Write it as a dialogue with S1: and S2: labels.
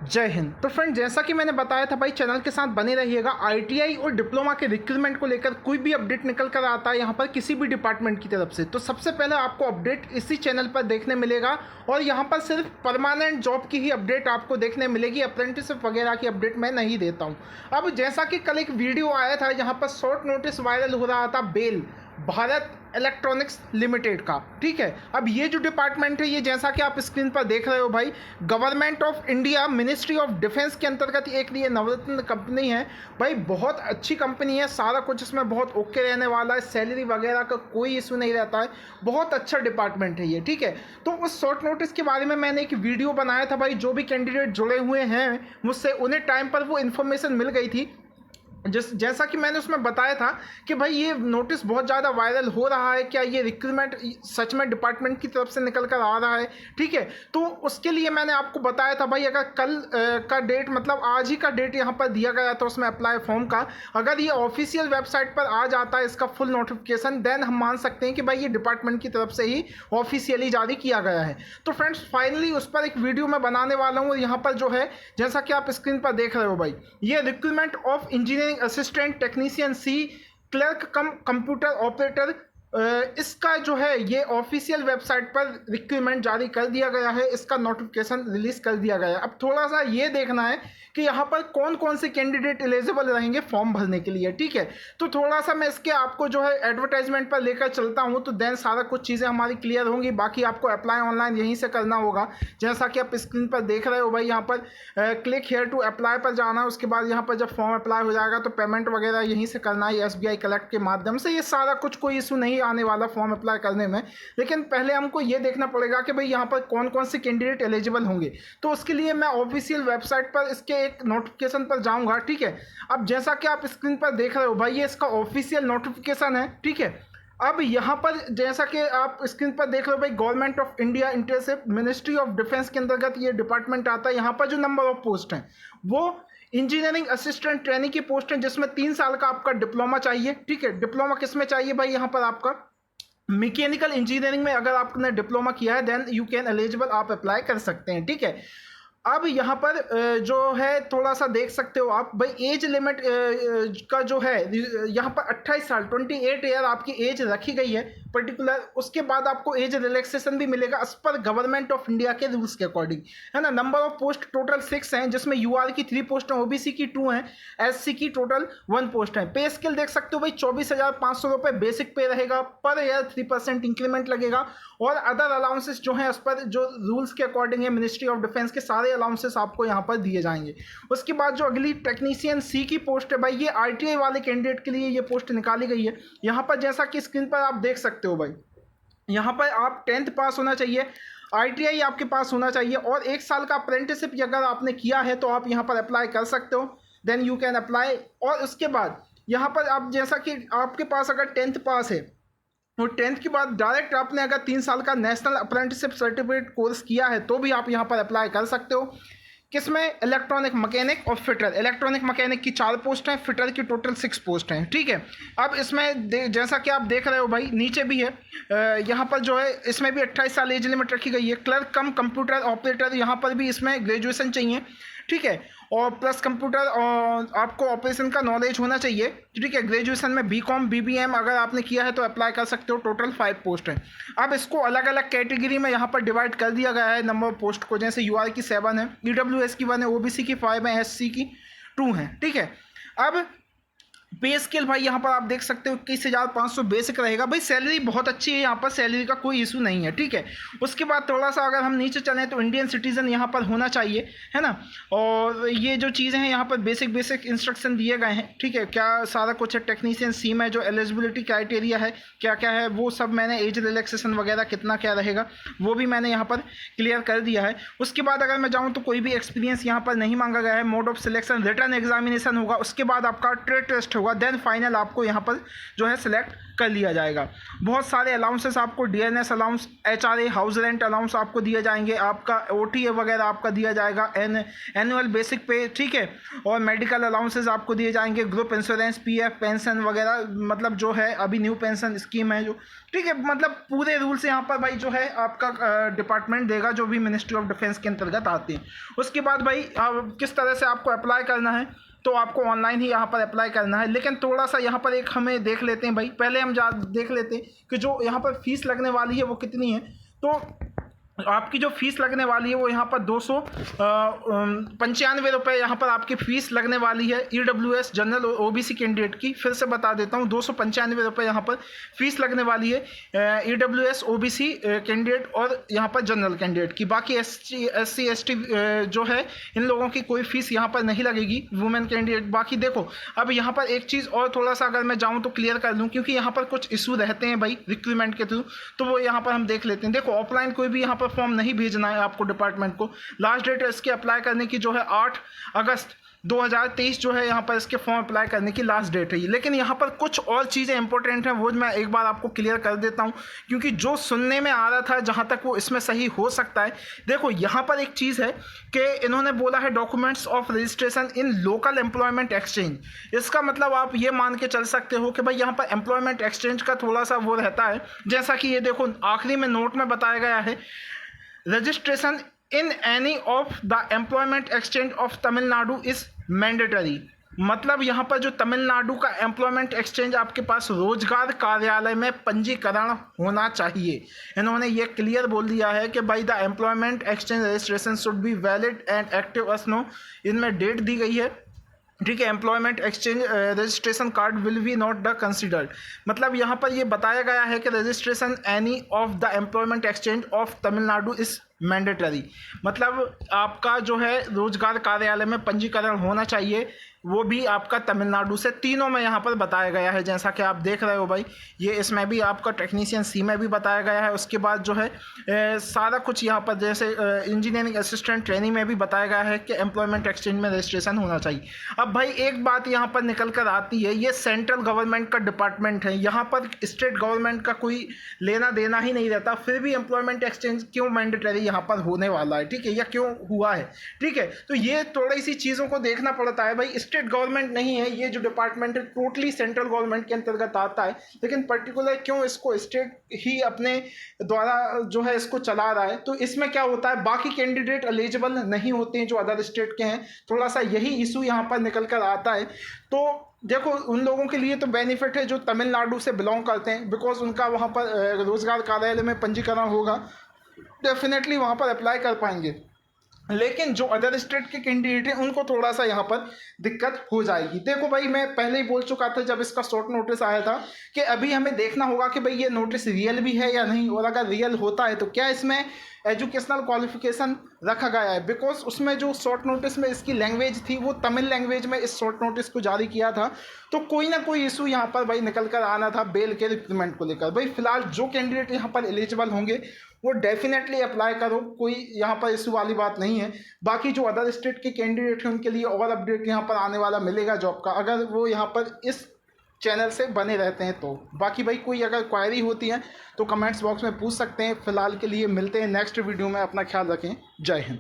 S1: जय हिंद। तो फ्रेंड, जैसा कि मैंने बताया था भाई, चैनल के साथ बने रहिएगा। आईटीआई और डिप्लोमा के रिक्रूटमेंट को लेकर कोई भी अपडेट निकल कर आता है यहाँ पर किसी भी डिपार्टमेंट की तरफ से, तो सबसे पहले आपको अपडेट इसी चैनल पर देखने मिलेगा। और यहाँ पर सिर्फ परमानेंट जॉब की ही अपडेट आपको देखने मिलेगी, अप्रेंटिसशिप वगैरह की अपडेट मैं नहीं देता हूँ। अब जैसा कि कल एक वीडियो आया था, यहाँ पर शॉर्ट नोटिस वायरल हो रहा था बेल भारत इलेक्ट्रॉनिक्स लिमिटेड का। ठीक है, अब ये जो डिपार्टमेंट है, ये जैसा कि आप स्क्रीन पर देख रहे हो भाई, government of India ministry of defence के अंतर्गत एक ये नवरत्न कंपनी है भाई। बहुत अच्छी कंपनी है, सारा कुछ इसमें बहुत ओके रहने वाला है, सैलरी वगैरह का कोई इशू नहीं रहता है, बहुत अच्छा डिपार्टमेंट है ये। ठीक है, तो उस शॉर्ट नोटिस के बारे में मैंने एक वीडियो बनाया था भाई। जो भी कैंडिडेट जुड़े हुए हैं मुझसे, उन्हें टाइम पर वो इन्फॉर्मेशन मिल गई थी। जैसा कि मैंने उसमें बताया था कि भाई ये नोटिस बहुत ज़्यादा वायरल हो रहा है, क्या ये रिक्रूटमेंट सच में डिपार्टमेंट की तरफ से निकल कर आ रहा है। ठीक है, तो उसके लिए मैंने आपको बताया था भाई, अगर कल का डेट, मतलब आज ही का डेट यहाँ पर दिया गया था उसमें अप्लाई फॉर्म का, अगर ये ऑफिशियल वेबसाइट पर आ जाता है इसका फुल नोटिफिकेशन, देन हम मान सकते हैं कि भाई ये डिपार्टमेंट की तरफ से ही ऑफिशियली जारी किया गया है। तो फ्रेंड्स, फाइनली उस पर एक वीडियो मैं बनाने वाला हूँ। यहाँ पर जो है, जैसा कि आप स्क्रीन पर देख रहे हो भाई, ये recruitment of engineering assistant technician C clerk cum computer operator, इसका जो है ये ऑफिशियल वेबसाइट पर रिक्रूटमेंट जारी कर दिया गया है, इसका नोटिफिकेशन रिलीज कर दिया गया है। अब थोड़ा सा ये देखना है कि यहाँ पर कौन कौन से कैंडिडेट एलिजिबल रहेंगे फॉर्म भरने के लिए। ठीक है, तो थोड़ा सा मैं इसके आपको जो है एडवर्टाइजमेंट पर लेकर चलता हूँ, तो देन सारा कुछ चीज़ें हमारी क्लियर होंगी। बाकी आपको अप्लाई ऑनलाइन यहीं से करना होगा, जैसा कि आप स्क्रीन पर देख रहे हो भाई। यहाँ पर क्लिक हेयर टू अप्लाई पर जाना है, उसके बाद यहाँ पर जब फॉर्म अप्लाई हो जाएगा तो पेमेंट वगैरह यहीं से करना है, SBI कलेक्ट के माध्यम से। ये सारा कुछ कोई इशू नहीं आने वाला फॉर्म अप्लाई करने में, लेकिन पहले हमको ये देखना पड़ेगा कि भाई यहाँ पर कौन कौन से कैंडिडेट एलिजिबल होंगे। तो उसके लिए मैं ऑफिशियल वेबसाइट पर इसके एक नोटिफिकेशन पर जाऊंगा। ठीक है, अब जैसा कि आप स्क्रीन पर देख रहे हो भाई, ये इसका ऑफिशियल नोटिफिकेशन है। ठीक है, अब यहाँ पर जैसा कि आप स्क्रीन पर देख रहे हो भाई, government of India internship ministry of defence के अंतर्गत ये डिपार्टमेंट आता है। यहाँ पर जो नंबर ऑफ पोस्ट हैं वो इंजीनियरिंग असिस्टेंट ट्रेनिंग की पोस्ट है, जिसमें 3 साल का आपका डिप्लोमा चाहिए। ठीक है, डिप्लोमा किस में चाहिए भाई, यहाँ पर आपका मैकेनिकल इंजीनियरिंग में अगर आपने डिप्लोमा किया है, देन यू कैन एलिजिबल, आप अप्लाई कर सकते हैं। ठीक है, अब यहाँ पर जो है थोड़ा सा देख सकते हो आप भाई, एज लिमिट का जो है यहाँ पर 28 साल 28 ईयर आपकी एज रखी गई है पर्टिकुलर। उसके बाद आपको एज रिलैक्सेशन भी मिलेगा एज पर गवर्नमेंट ऑफ इंडिया के रूल्स के अकॉर्डिंग, है ना। नंबर ऑफ पोस्ट टोटल 6 हैं, जिसमें UR की 3 पोस्ट हैं, OBC की 2 हैं, SC की टोटल 1 पोस्ट है। पे स्केल देख सकते हो भाई, 24,500 रुपये बेसिक पे रहेगा, पर ईयर 3% इंक्रीमेंट लगेगा। और अदर अलाउंसेस जो हैं उस पर जो रूल्स के अकॉर्डिंग है मिनिस्ट्री ऑफ डिफेंस के, सारे अलाउंसेस आपको यहाँ पर दिए जाएंगे। उसके बाद जो अगली टेक्नीशियन C की पोस्ट है भाई, ये RTI वाले कैंडिडेट के लिए ये पोस्ट निकाली गई है। यहाँ पर जैसा कि स्क्रीन पर आप देख सकते हो भाई, यहाँ पर आप 10th पास होना चाहिए, ITI आपके पास होना चाहिए, और 1 साल का अप्रेंटिसशिप अगर आपने किया है तो आप यहाँ पर अप्लाई कर सकते हो, देन यू कैन अप्लाई। और उसके बाद यहाँ पर आप जैसा कि आपके पास अगर 10th पास है और 10th के बाद डायरेक्ट आपने अगर 3 साल का नेशनल अप्रेंटिसशिप सर्टिफिकेट कोर्स किया है तो भी आप यहाँ पर अप्लाई कर सकते हो। किसमें, इलेक्ट्रॉनिक मैकेनिक और फिटर। इलेक्ट्रॉनिक मैकेनिक की 4 पोस्ट हैं, फिटर की टोटल 6 पोस्ट हैं। ठीक है, अब इसमें जैसा कि आप देख रहे हो भाई, नीचे भी है यहाँ पर जो है, इसमें भी 28 साल एज लिमिट रखी गई है। क्लर्क कम कंप्यूटर ऑपरेटर, यहाँ पर भी इसमें ग्रेजुएशन चाहिए। ठीक है, और प्लस कंप्यूटर और आपको ऑपरेशन का नॉलेज होना चाहिए। ठीक है, ग्रेजुएशन में BCom BBM अगर आपने किया है तो अप्लाई कर सकते हो। टोटल 5 पोस्ट हैं। अब इसको अलग अलग कैटेगरी में यहाँ पर डिवाइड कर दिया गया है नंबर ऑफ पोस्ट को, जैसे UR की 7 है, EWS की 1 है, OBC की 5 है, SC की 2 है। ठीक है, अब पे स्केल भाई यहाँ पर आप देख सकते हो 21,500 बेसिक रहेगा भाई। सैलरी बहुत अच्छी है, यहाँ पर सैलरी का कोई इशू नहीं है। ठीक है, उसके बाद थोड़ा सा अगर हम नीचे चलें तो इंडियन सिटीजन यहाँ पर होना चाहिए, है ना। और ये जो चीज़ें हैं यहाँ पर बेसिक इंस्ट्रक्शन दिए गए हैं। ठीक है, क्या सारा कुछ है। टेक्नीशियन C में जो एलिजिबिलिटी क्राइटेरिया है क्या क्या है वो सब मैंने, एज रिलैक्सेशन वगैरह कितना क्या रहेगा वो भी मैंने यहाँ पर क्लियर कर दिया है। उसके बाद अगर मैं जाऊँ तो कोई भी एक्सपीरियंस यहाँ पर नहीं मांगा गया है। Mode of selection return examination होगा, उसके बाद आपका ट्रेड टेस्ट होगा। होगा, देन फाइनल आपको यहाँ पर जो है सिलेक्ट कर लिया जाएगा। बहुत सारे अलाउंसेस आपको, DNS allowance, HRA, house rent allowance आपको दिए जाएंगे, आपका ओटीए वगैरह आपका दिया जाएगा, एनुअल बेसिक पे, ठीक है, और मेडिकल अलाउंसेस आपको दिए जाएंगे, ग्रुप इंश्योरेंस, पीएफ, पेंशन वगैरह, मतलब जो है अभी न्यू पेंशन स्कीम है जो, ठीक है, मतलब पूरे रूल्स यहाँ पर भाई जो है आपका डिपार्टमेंट देगा, जो भी मिनिस्ट्री ऑफ डिफेंस के अंतर्गत आते हैं। उसके बाद भाई किस तरह से आपको अप्लाई करना है, तो आपको ऑनलाइन ही यहाँ पर अप्लाई करना है। लेकिन थोड़ा सा यहाँ पर एक हमें देख लेते हैं भाई, पहले हम देख लेते हैं कि जो यहाँ पर फीस लगने वाली है वो कितनी है। तो आपकी जो फीस लगने वाली है वो यहाँ पर 295 रुपये यहाँ पर आपकी फ़ीस लगने वाली है ईडब्ल्यूएस जनरल और ओबीसी कैंडिडेट की। फिर से बता देता हूँ, 295 रुपये यहाँ पर फीस लगने वाली है ईडब्ल्यूएस ओबीसी कैंडिडेट और यहाँ पर जनरल कैंडिडेट की। बाकी एससी एसटी जो है इन लोगों की कोई फ़ीस यहाँ पर नहीं लगेगी, वुमेन कैंडिडेट। बाकी देखो अब यहाँ पर एक चीज़ और थोड़ा सा अगर मैं जाऊँ तो क्लियर कर दूँ, क्योंकि यहाँ पर कुछ इशू रहते हैं भाई रिक्रूटमेंट के थ्रू, तो वो यहाँ पर हम देख लेते हैं। देखो ऑफलाइन कोई भी यहाँ फॉर्म नहीं भेजना है आपको डिपार्टमेंट को। लास्ट डेट इसके अप्लाई करने की जो है 8 अगस्त 2023 जो है यहाँ पर इसके फॉर्म अप्लाई करने की लास्ट डेट है। लेकिन यहाँ पर कुछ और चीज़ें इंपॉर्टेंट हैं, वो मैं एक बार आपको क्लियर कर देता हूँ, क्योंकि जो सुनने में आ रहा था जहाँ तक वो इसमें सही हो सकता है। देखो यहाँ पर एक चीज़ है कि इन्होंने बोला है documents of registration in local employment exchange. इसका मतलब आप ये मान के चल सकते हो कि भाई यहाँ पर एम्प्लॉयमेंट एक्सचेंज का थोड़ा सा वो रहता है, जैसा कि ये देखो आखिरी में नोट में बताया गया है, registration in any of the employment exchange of Tamil Nadu is mandatory. मतलब यहाँ पर जो तमिलनाडु का एम्प्लॉयमेंट एक्सचेंज आपके पास रोजगार कार्यालय में पंजीकरण होना चाहिए। इन्होंने ये क्लियर बोल दिया है कि भाई the employment exchange registration should be valid and active us know. इनमें डेट दी गई है, ठीक है, employment exchange registration card will be not the considered. मतलब यहाँ पर ये बताया गया है कि registration any of the employment exchange of Tamil Nadu is mandatory. मतलब आपका जो है रोजगार कार्यालय में पंजीकरण होना चाहिए, वो भी आपका तमिलनाडु से। तीनों में यहाँ पर बताया गया है, जैसा कि आप देख रहे हो भाई, ये इसमें भी आपका टेक्नीशियन सी में भी बताया गया है। उसके बाद जो है सारा कुछ यहाँ पर जैसे इंजीनियरिंग असिस्टेंट ट्रेनिंग में भी बताया गया है कि एम्प्लॉयमेंट एक्सचेंज में रजिस्ट्रेशन होना चाहिए। अब भाई एक बात यहाँ पर निकल कर आती है, ये सेंट्रल गवर्नमेंट का डिपार्टमेंट है, यहाँ पर स्टेट गवर्नमेंट का कोई लेना देना ही नहीं रहता, फिर भी एम्प्लॉयमेंट एक्सचेंज क्यों मैंडेटरी यहाँ पर होने वाला है, ठीक है, या क्यों हुआ है, ठीक है। तो ये थोड़ी सी चीज़ों को देखना पड़ता है भाई। स्टेट गवर्नमेंट नहीं है ये जो डिपार्टमेंट है, टोटली सेंट्रल गवर्नमेंट के अंतर्गत आता है, लेकिन पर्टिकुलर क्यों इसको स्टेट ही अपने द्वारा जो है इसको चला रहा है। तो इसमें क्या होता है, बाकी कैंडिडेट एलिजिबल नहीं होते हैं जो अदर स्टेट के हैं, थोड़ा सा यही इशू यहाँ पर निकल कर आता है। तो देखो उन लोगों के लिए तो बेनिफिट है जो तमिलनाडु से बिलोंग करते हैं, बिकॉज उनका वहाँ पर रोजगार कार्यालय में पंजीकरण होगा, डेफिनेटली वहाँ पर अप्लाई कर पाएंगे। लेकिन जो अदर स्टेट के कैंडिडेट हैं उनको थोड़ा सा यहाँ पर दिक्कत हो जाएगी। देखो भाई मैं पहले ही बोल चुका था जब इसका शॉर्ट नोटिस आया था कि अभी हमें देखना होगा कि भाई ये नोटिस रियल भी है या नहीं, और अगर रियल होता है तो क्या इसमें एजुकेशनल क्वालिफिकेशन रखा गया है। बिकॉज उसमें जो शॉर्ट नोटिस में इसकी लैंग्वेज थी वो तमिल लैंग्वेज में इस शॉर्ट नोटिस को जारी किया था, तो कोई ना कोई इशू यहाँ पर भाई निकल कर आना था बेल के रिक्रूटमेंट को लेकर। भाई फिलहाल जो कैंडिडेट यहाँ पर एलिजिबल होंगे वो डेफिनेटली अप्लाई करो, कोई यहाँ पर इशू वाली बात नहीं है। बाकी जो अदर स्टेट के कैंडिडेट हैं उनके लिए और अपडेट यहाँ पर आने वाला मिलेगा जॉब का, अगर वो यहाँ पर इस चैनल से बने रहते हैं तो। बाकी भाई कोई अगर क्वायरी होती है तो कमेंट्स बॉक्स में पूछ सकते हैं। फिलहाल के लिए मिलते हैं नेक्स्ट वीडियो में, अपना ख्याल रखें, जय हिंद।